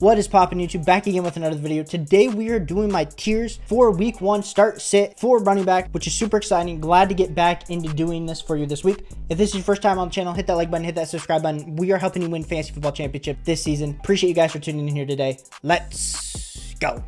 What is poppin' YouTube? Back again with another video. Today we are doing my tiers for week 1 start sit for running back, which is super exciting. Glad to get back into doing this for you this week. If this is your first time on the channel, hit that like button, hit that subscribe button. We are helping you win fantasy football championship this season. Appreciate you guys for tuning in here today. Let's go.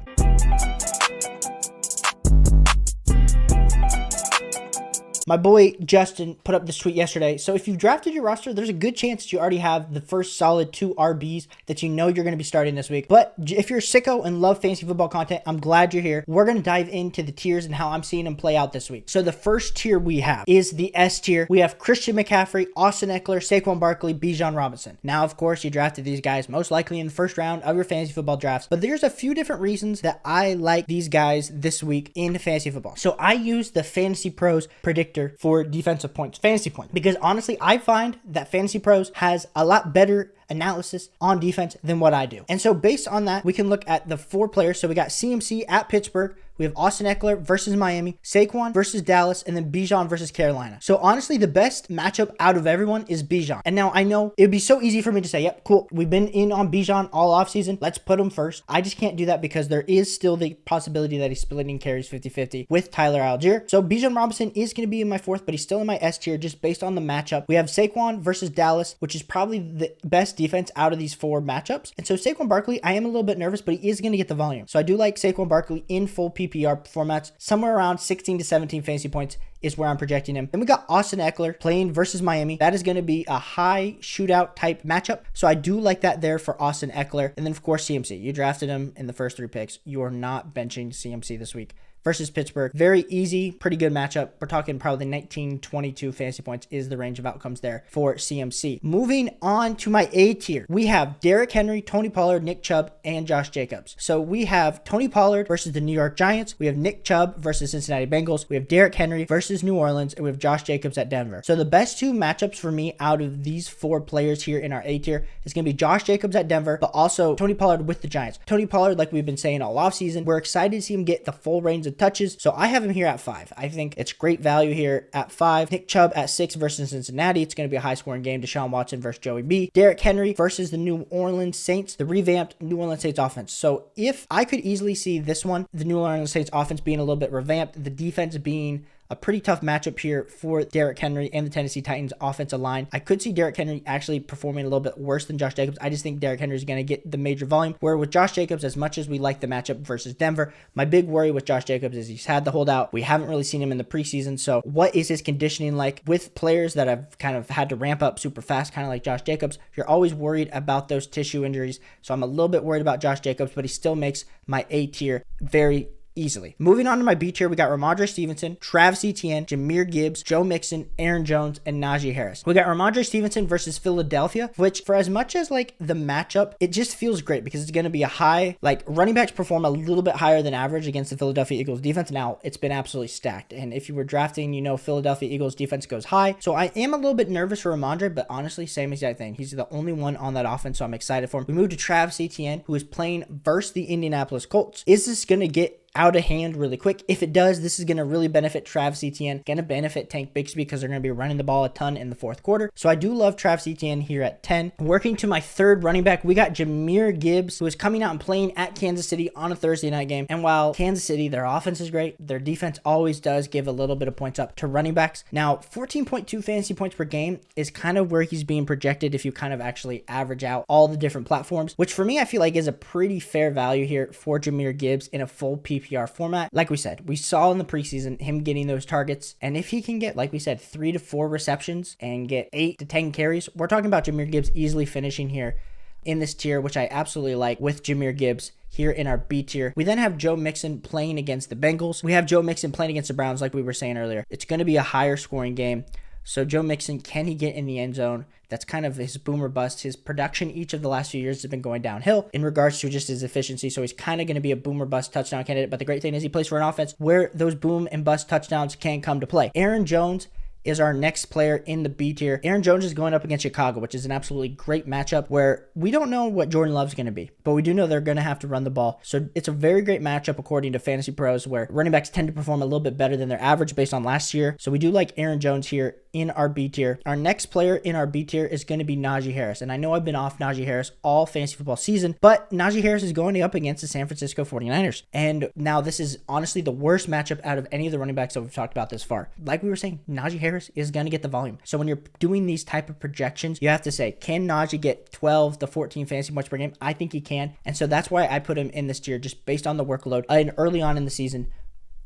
My boy Justin put up this tweet yesterday. So if you've drafted your roster, there's a good chance that you already have the first solid 2 RBs that you know you're going to be starting this week. But if you're a sicko and love fantasy football content, I'm glad you're here. We're going to dive into the tiers and how I'm seeing them play out this week. So the first tier we have is the S tier. We have Christian McCaffrey, Austin Ekeler, Saquon Barkley, Bijan Robinson. Now, of course, you drafted these guys most likely in the first round of your fantasy football drafts. But there's a few different reasons that I like these guys this week in fantasy football. So I use the Fantasy Pros predictor for defensive points, fantasy points, because honestly, I find that Fantasy Pros has a lot better analysis on defense than what I do. And so based on that, we can look at the 4 players. So we got CMC at Pittsburgh. We have Austin Ekeler versus Miami, Saquon versus Dallas, and then Bijan versus Carolina. So honestly, the best matchup out of everyone is Bijan. And now I know it'd be so easy for me to say, yep, cool. We've been in on Bijan all offseason. Let's put him first. I just can't do that because there is still the possibility that he's splitting carries 50-50 with Tyler Algier. So Bijan Robinson is going to be in my 4th, but he's still in my S tier just based on the matchup. We have Saquon versus Dallas, which is probably the best defense out of these 4 matchups. And so Saquon Barkley, I am a little bit nervous, but he is going to get the volume. So I do like Saquon Barkley in full PPR formats. Somewhere around 16 to 17 fantasy points is where I'm projecting him. Then we got Austin Ekeler playing versus Miami. That is going to be a high shootout type matchup. So I do like that there for Austin Ekeler. And then of course CMC. You drafted him in the first 3 picks. You are not benching CMC this week. Versus Pittsburgh. Very easy, pretty good matchup. We're talking probably 19-22 fantasy points is the range of outcomes there for CMC. Moving on to my A tier, we have Derrick Henry, Tony Pollard, Nick Chubb, and Josh Jacobs. So we have Tony Pollard versus the New York Giants. We have Nick Chubb versus Cincinnati Bengals. We have Derrick Henry versus New Orleans, and we have Josh Jacobs at Denver. So the best 2 matchups for me out of these 4 players here in our A tier is going to be Josh Jacobs at Denver, but also Tony Pollard with the Giants. Tony Pollard, like we've been saying all offseason, we're excited to see him get the full range of touches. So I have him here at 5. I think it's great value here at 5. Nick Chubb at 6 versus Cincinnati. It's going to be a high scoring game. Deshaun Watson versus Joey B. Derrick Henry versus the New Orleans Saints, the revamped New Orleans Saints offense. So if I could easily see this one, the New Orleans Saints offense being a little bit revamped, the defense being a pretty tough matchup here for Derrick Henry and the Tennessee Titans offensive line. I could see Derrick Henry actually performing a little bit worse than Josh Jacobs. I just think Derrick Henry is going to get the major volume. Where with Josh Jacobs, as much as we like the matchup versus Denver, my big worry with Josh Jacobs is he's had the holdout. We haven't really seen him in the preseason. So what is his conditioning like with players that have kind of had to ramp up super fast, kind of like Josh Jacobs? You're always worried about those tissue injuries. So I'm a little bit worried about Josh Jacobs, but he still makes my A tier very easily. Moving on to my B tier, we got Rhamondre Stevenson, Travis Etienne, Jahmyr Gibbs, Joe Mixon, Aaron Jones, and Najee Harris. We got Rhamondre Stevenson versus Philadelphia, which for as much as like the matchup, it just feels great because it's going to be a high, like running backs perform a little bit higher than average against the Philadelphia Eagles defense. Now it's been absolutely stacked. And if you were drafting, you know, Philadelphia Eagles defense goes high. So I am a little bit nervous for Rhamondre, but honestly, same exact thing. He's the only one on that offense. So I'm excited for him. We move to Travis Etienne, who is playing versus the Indianapolis Colts. Is this going to get out of hand really quick? If it does, this is going to really benefit Travis Etienne, going to benefit Tank Bigsby because they're going to be running the ball a ton in the 4th quarter. So I do love Travis Etienne here at 10. Working to my 3rd running back, we got Jahmyr Gibbs, who is coming out and playing at Kansas City on a Thursday night game. And while Kansas City, their offense is great, their defense always does give a little bit of points up to running backs. Now, 14.2 fantasy points per game is kind of where he's being projected if you kind of actually average out all the different platforms, which for me, I feel like is a pretty fair value here for Jahmyr Gibbs in a full PPR format. Like we said, we saw in the preseason him getting those targets. And if he can get, like we said, 3 to 4 receptions and get 8 to 10 carries, we're talking about Jahmyr Gibbs easily finishing here in this tier, which I absolutely like with Jahmyr Gibbs here in our B tier. We then have Joe Mixon playing against the Bengals. We have Joe Mixon playing against the Browns, like we were saying earlier. It's going to be a higher scoring game. So Joe Mixon, can he get in the end zone? That's kind of his boom or bust. His production each of the last few years has been going downhill in regards to just his efficiency. So he's kind of going to be a boom or bust touchdown candidate. But the great thing is he plays for an offense where those boom and bust touchdowns can come to play. Aaron Jones is our next player in the B tier. Aaron Jones is going up against Chicago, which is an absolutely great matchup where we don't know what Jordan Love's going to be, but we do know they're going to have to run the ball. So it's a very great matchup according to Fantasy Pros, where running backs tend to perform a little bit better than their average based on last year. So we do like Aaron Jones here in our B tier. Our next player in our B tier is going to be Najee Harris. And I know I've been off Najee Harris all fantasy football season, but Najee Harris is going up against the San Francisco 49ers. And now this is honestly the worst matchup out of any of the running backs that we've talked about this far. Like we were saying, Najee Harris is going to get the volume. So when you're doing these type of projections, you have to say, can Najee get 12 to 14 fantasy points per game? I think he can. And so that's why I put him in this tier, just based on the workload. And early on in the season,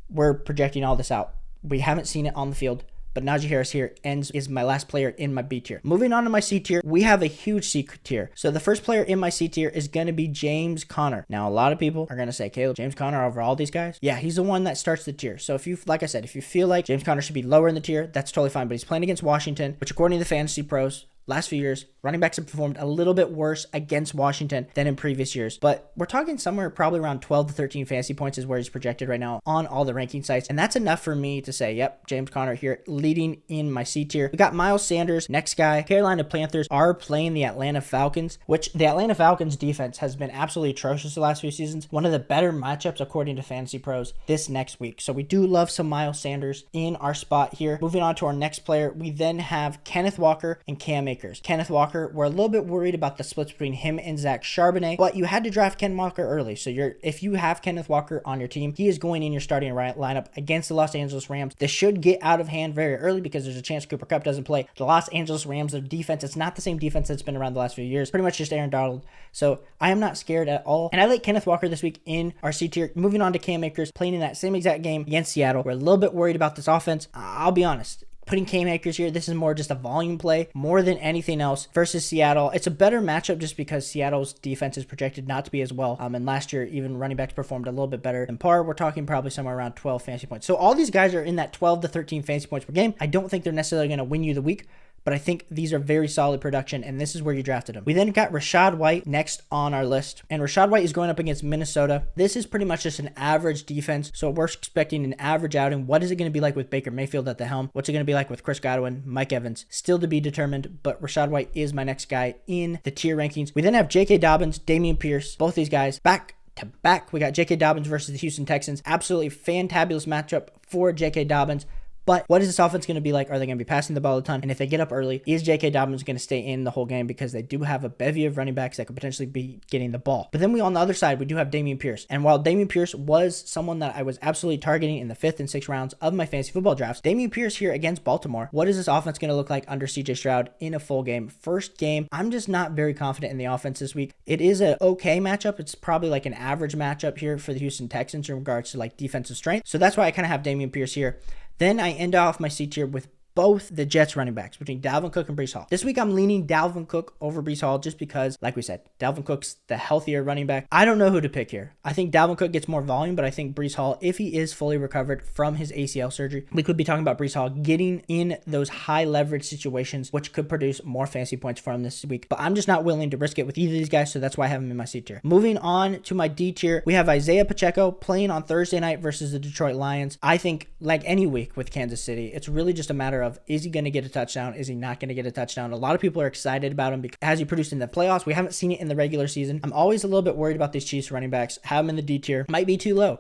we're projecting all this out. We haven't seen it on the field, but Najee Harris here is my last player in my B tier. Moving on to my C tier, we have a huge C tier. So the first player in my C tier is going to be James Conner. Now, a lot of people are going to say, Caleb, James Conner over all these guys? Yeah, he's the one that starts the tier. So if you, like I said, if you feel like James Conner should be lower in the tier, that's totally fine. But he's playing against Washington, which according to the Fantasy Pros, last few years, running backs have performed a little bit worse against Washington than in previous years. But we're talking somewhere probably around 12 to 13 fantasy points is where he's projected right now on all the ranking sites. And that's enough for me to say, yep, James Conner here leading in my C tier. We got Miles Sanders, next guy. Carolina Panthers are playing the Atlanta Falcons, which the Atlanta Falcons defense has been absolutely atrocious the last few seasons. One of the better matchups according to Fantasy Pros this next week. So we do love some Miles Sanders in our spot here. Moving on to our next player, we then have Kenneth Walker and Cam Akers. Kenneth Walker, we're a little bit worried about the splits between him and Zach Charbonnet, but you had to draft Ken Walker early. So if you have Kenneth Walker on your team, he is going in your starting lineup against the Los Angeles Rams. This should get out of hand very early because there's a chance Cooper Kupp doesn't play. The Los Angeles Rams, their defense, it's not the same defense that's been around the last few years. Pretty much just Aaron Donald. So I am not scared at all. And I like Kenneth Walker this week in our C tier. Moving on to Cam Akers, playing in that same exact game against Seattle. We're a little bit worried about this offense. I'll be honest. Putting Cam Akers here, this is more just a volume play more than anything else versus Seattle. It's a better matchup just because Seattle's defense is projected not to be as well. And last year, even running backs performed a little bit better than par. We're talking probably somewhere around 12 fantasy points. So all these guys are in that 12 to 13 fantasy points per game. I don't think they're necessarily going to win you the week, but I think these are very solid production, and this is where you drafted him. We then got Rachaad White next on our list, and Rachaad White is going up against Minnesota. This is pretty much just an average defense, so we're expecting an average outing. What is it going to be like with Baker Mayfield at the helm? What's it going to be like with Chris Godwin, Mike Evans? Still to be determined, but Rachaad White is my next guy in the tier rankings. We then have J.K. Dobbins, Dameon Pierce, both these guys back to back. We got J.K. Dobbins versus the Houston Texans. Absolutely fantabulous matchup for J.K. Dobbins. But what is this offense going to be like? Are they going to be passing the ball a ton? And if they get up early, is J.K. Dobbins going to stay in the whole game? Because they do have a bevy of running backs that could potentially be getting the ball. But then on the other side, we do have Dameon Pierce. And while Dameon Pierce was someone that I was absolutely targeting in the 5th and 6th rounds of my fantasy football drafts, Dameon Pierce here against Baltimore, what is this offense going to look like under C.J. Stroud in a full game? First game, I'm just not very confident in the offense this week. It is an okay matchup. It's probably like an average matchup here for the Houston Texans in regards to like defensive strength. So that's why I kind of have Dameon Pierce here. Then I end off my C tier with both the Jets running backs between Dalvin Cook and Breece Hall. This week I'm leaning Dalvin Cook over Breece Hall just because, like we said, Dalvin Cook's the healthier running back. I don't know who to pick here. I think Dalvin Cook gets more volume, but I think Breece Hall, if he is fully recovered from his ACL surgery, we could be talking about Breece Hall getting in those high leverage situations, which could produce more fantasy points for him this week. But I'm just not willing to risk it with either of these guys, so that's why I have him in my C tier. Moving on to my D tier, we have Isaiah Pacheco playing on Thursday night versus the Detroit Lions. I think, like any week with Kansas City, it's really just a matter of, is he going to get a touchdown? Is he not going to get a touchdown? A lot of people are excited about him because has he produced in the playoffs? We haven't seen it in the regular season. I'm always a little bit worried about these Chiefs running backs. Have them in the D tier. Might be too low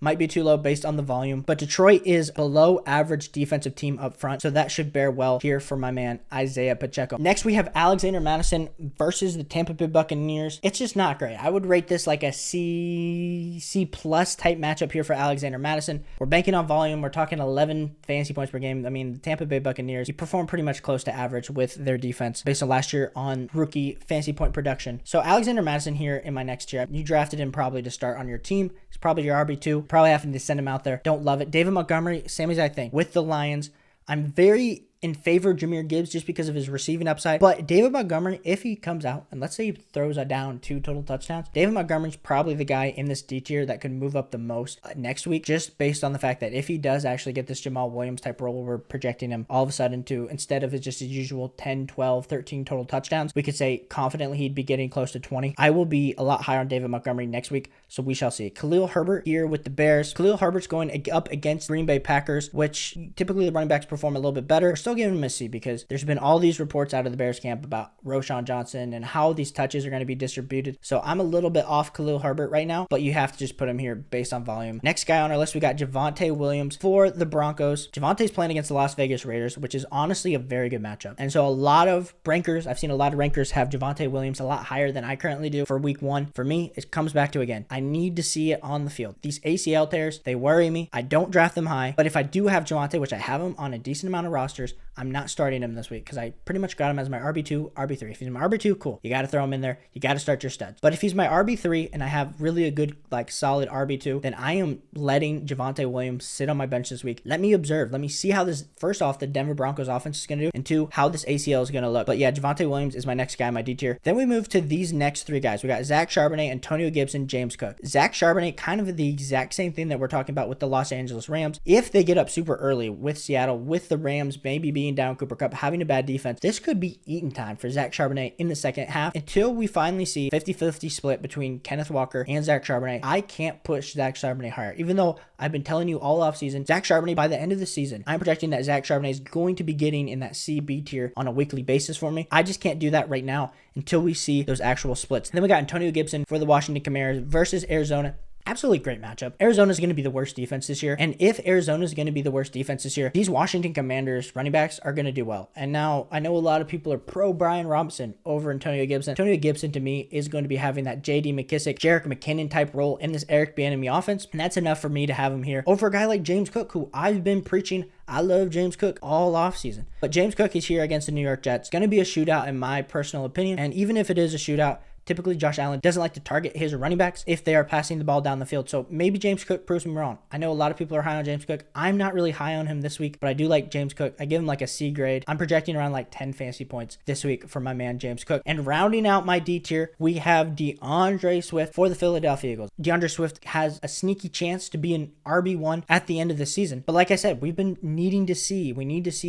based on the volume, but Detroit is below average defensive team up front, so that should bear well here for my man Isaiah Pacheco. Next, we have Alexander Mattison versus the Tampa Bay Buccaneers. It's just not great. I would rate this like a C plus type matchup here for Alexander Mattison. We're banking on volume. We're talking 11 fantasy points per game. I mean, the Tampa Bay Buccaneers, you perform pretty much close to average with their defense based on last year on rookie fantasy point production. So Alexander Mattison here in my next tier. You drafted him probably to start on your team. He's probably your RB2. Probably having to send him out there. Don't love it. David Montgomery, same as I think. With the Lions, I'm very in favor of Jahmyr Gibbs just because of his receiving upside. But David Montgomery, if he comes out, and let's say he throws down 2 total touchdowns, David Montgomery's probably the guy in this D tier that could move up the most next week, just based on the fact that if he does actually get this Jamal Williams type role where we're projecting him all of a sudden to, instead of just his usual 10, 12, 13 total touchdowns, we could say confidently he'd be getting close to 20. I will be a lot higher on David Montgomery next week, so we shall see. Khalil Herbert here with the Bears. Khalil Herbert's going up against Green Bay Packers, which typically the running backs perform a little bit better. We're still give him a C because there's been all these reports out of the Bears camp about Roschon Johnson and how these touches are going to be distributed. So I'm a little bit off Khalil Herbert right now, but you have to just put him here based on volume. Next guy on our list, we got Javonte Williams for the Broncos. Javonte's playing against the Las Vegas Raiders, which is honestly a very good matchup. And so a lot of rankers, I've seen a lot of rankers have Javonte Williams a lot higher than I currently do for week 1. For me, it comes back to, again, I need to see it on the field. These ACL tears, they worry me. I don't draft them high, but if I do have Javonte, which I have him on a decent amount of rosters, I'm not starting him this week because I pretty much got him as my RB2, RB3. If he's my RB2, cool. You got to throw him in there. You got to start your studs. But if he's my RB3 and I have really a good, like solid RB2, then I am letting Javonte Williams sit on my bench this week. Let me observe. Let me see how this, first off, the Denver Broncos offense is going to do, and 2, how this ACL is going to look. But yeah, Javonte Williams is my next guy, my D tier. Then we move to these next 3 guys. We got Zach Charbonnet, Antonio Gibson, James Cook. Zach Charbonnet, kind of the exact same thing that we're talking about with the Los Angeles Rams. If they get up super early with Seattle, with the Rams maybe being down Cooper Kupp, having a bad defense, this could be eating time for Zach Charbonnet in the second half until we finally see 50-50 split between Kenneth Walker and Zach Charbonnet. I can't push Zach Charbonnet higher, even though I've been telling you all offseason, Zach Charbonnet, by the end of the season, I'm projecting that Zach Charbonnet is going to be getting in that CB tier on a weekly basis for me. I just can't do that right now until we see those actual splits. And then we got Antonio Gibson for the Washington Commanders versus Arizona. Absolutely great matchup. Arizona is going to be the worst defense this year. And if Arizona is going to be the worst defense this year, these Washington Commanders running backs are going to do well. And now I know a lot of people are pro Brian Robinson over Antonio Gibson. Antonio Gibson to me is going to be having that JD McKissick, Jerick McKinnon type role in this Eric Bieniemy offense. And that's enough for me to have him here over a guy like James Cook, who I've been preaching. I love James Cook all offseason. But James Cook is here against the New York Jets. It's going to be a shootout in my personal opinion. And even if it is a shootout, typically Josh Allen doesn't like to target his running backs if they are passing the ball down the field. So maybe James Cook proves me wrong. I know a lot of people are high on James Cook. I'm not really high on him this week, but I do like James Cook. I give him like a C grade. I'm projecting around like 10 fantasy points this week for my man James Cook. And rounding out my D tier, we have Deandre Swift for the Philadelphia Eagles. Deandre Swift has a sneaky chance to be an RB1 at the end of the season. But like I said, we need to see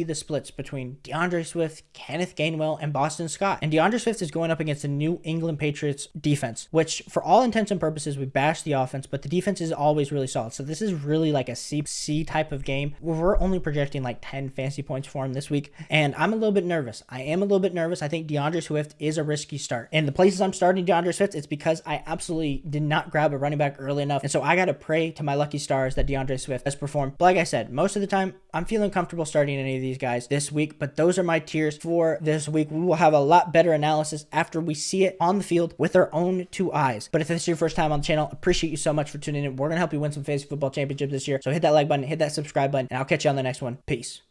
the splits between Deandre Swift, Kenneth Gainwell, and Boston Scott. And Deandre Swift is going up against the New England Patriots defense, which for all intents and purposes, we bash the offense, but the defense is always really solid. So this is really like a C type of game where we're only projecting like 10 fantasy points for him this week. And I'm a little bit nervous. I think Deandre Swift is a risky start. And the places I'm starting Deandre Swift, it's because I absolutely did not grab a running back early enough. And so I got to pray to my lucky stars that Deandre Swift has performed. But like I said, most of the time, I'm feeling comfortable starting any of these guys this week, but those are my tiers for this week. We will have a lot better analysis after we see it on the field with our own 2 eyes. But if this is your first time on the channel, appreciate you so much for tuning in. We're going to help you win some fantasy football championships this year. So hit that like button, hit that subscribe button, and I'll catch you on the next one. Peace.